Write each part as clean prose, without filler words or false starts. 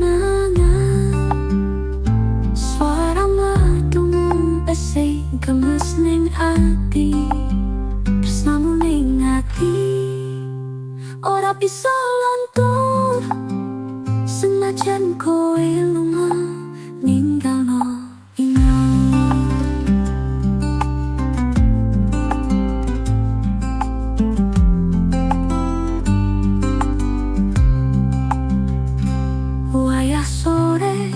kenangan. Suara merdumu esih gemes ning ati, tresnamu ning ati ora bisa luntur. Senajan kowe lunga ninggalno ingat. Wayah sore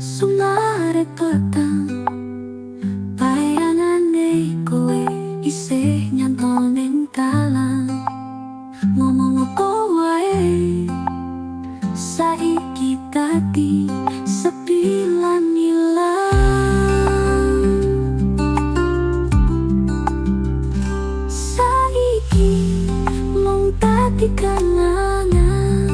sumare petang, bayangane kowe isih nyantol ning dalan. Ngomong apa wae saiki dadi sepi lan ilang. Saiki mung dadi kenangan.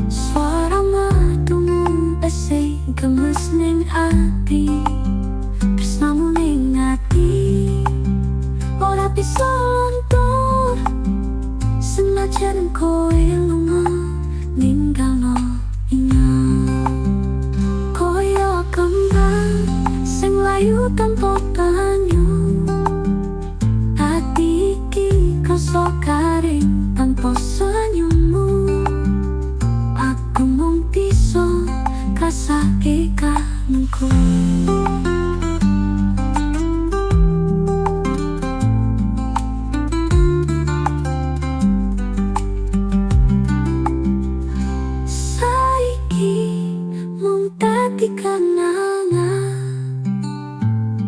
Suara merdumu esih gemes ning ati, tresnamu ning ati ora bisa luntur. Senajan kowe lunga ninggalno ingat. Koyo kembang sing layu tanpa banyu, ati iki krasa garing tanpa senyummu. Aku mung bisa ngrasake kangenku. Dadi kenangan.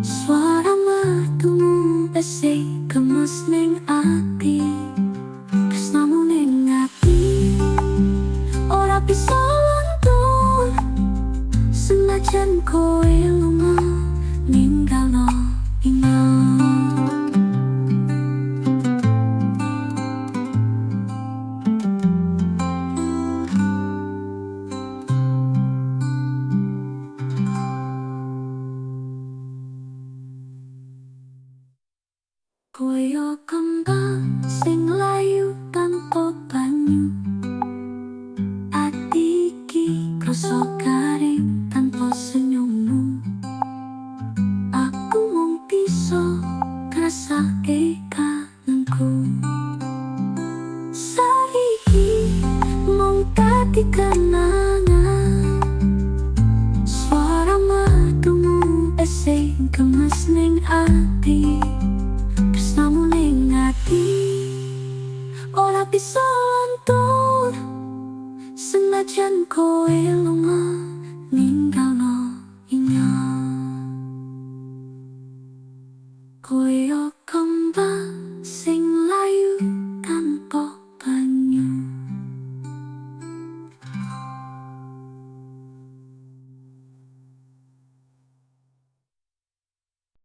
Suara merdumu esih gemes ning ati, tresnamu ning ati ora bisa luntur. Senajan kowe lunga ninggalno ingat. Koyo kembang sing layu tanpa banyu, ati iki krasa garing tanpa senyummu. Aku mung bisa ngrasake kangenku. Saiki mung dadi kenangan. Suara merdumu esih gemes ning ati, tresnamu ning ati ora bisa luntur. Senajan kowe lunga